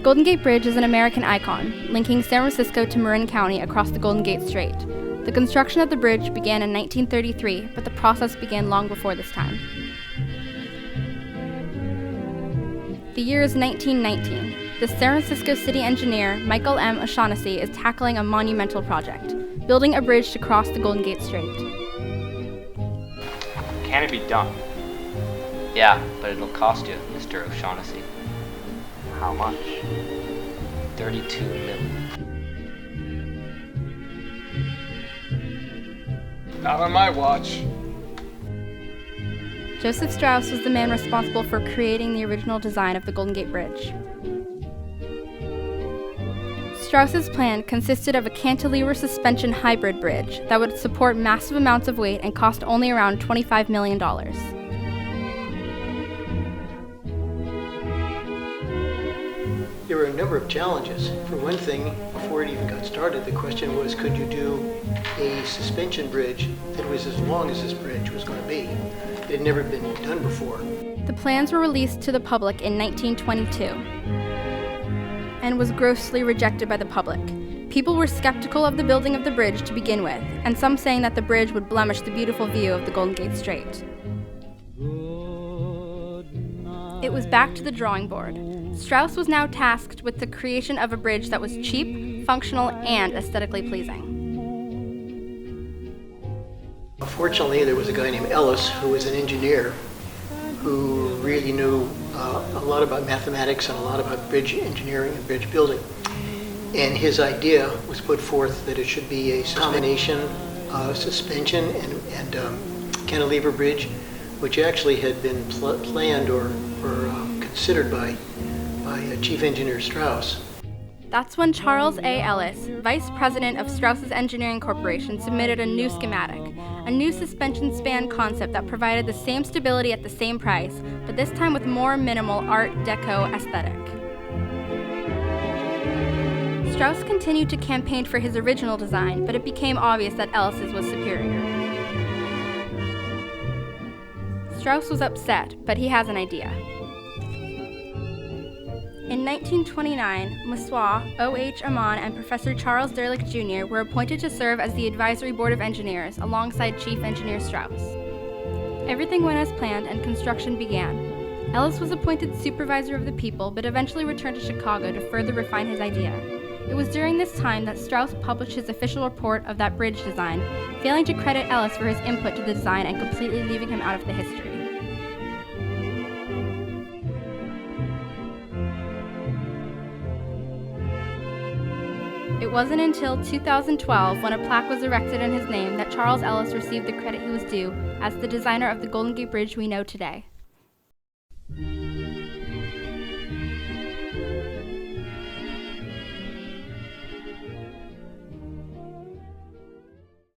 Golden Gate Bridge is an American icon, linking San Francisco to Marin County across the Golden Gate Strait. The construction of the bridge began in 1933, but the process began long before this time. The year is 1919. The San Francisco city engineer, Michael M. O'Shaughnessy, is tackling a monumental project, building a bridge to cross the Golden Gate Strait. Can it be done? Yeah, but it'll cost you, Mr. O'Shaughnessy. How much? 32 million. Not on my watch. Joseph Strauss was the man responsible for creating the original design of the Golden Gate Bridge. Strauss's plan consisted of a cantilever suspension hybrid bridge that would support massive amounts of weight and cost only around $25 million. There were a number of challenges. For one thing, before it even got started, the question was, could you do a suspension bridge that was as long as this bridge was going to be? It had never been done before. The plans were released to the public in 1922 and was grossly rejected by the public. People were skeptical of the building of the bridge to begin with, and some saying that the bridge would blemish the beautiful view of the Golden Gate Strait. It was back to the drawing board. Strauss was now tasked with the creation of a bridge that was cheap, functional, and aesthetically pleasing. Fortunately, there was a guy named Ellis who was an engineer who really knew a lot about mathematics and a lot about bridge engineering and bridge building. And his idea was put forth that it should be a combination of suspension and cantilever bridge, which actually had been planned or considered by Chief Engineer Strauss. That's when Charles A. Ellis, vice president of Strauss's Engineering Corporation, submitted a new schematic, a new suspension span concept that provided the same stability at the same price, but this time with more minimal Art Deco aesthetic. Strauss continued to campaign for his original design, but it became obvious that Ellis's was superior. Strauss was upset, but he has an idea. In 1929, Monsieur O.H. Amon and Professor Charles Derlick Jr. were appointed to serve as the Advisory Board of Engineers alongside Chief Engineer Strauss. Everything went as planned and construction began. Ellis was appointed Supervisor of the People, but eventually returned to Chicago to further refine his idea. It was during this time that Strauss published his official report of that bridge design, failing to credit Ellis for his input to the design and completely leaving him out of the history. It wasn't until 2012, when a plaque was erected in his name, that Charles Ellis received the credit he was due as the designer of the Golden Gate Bridge we know today.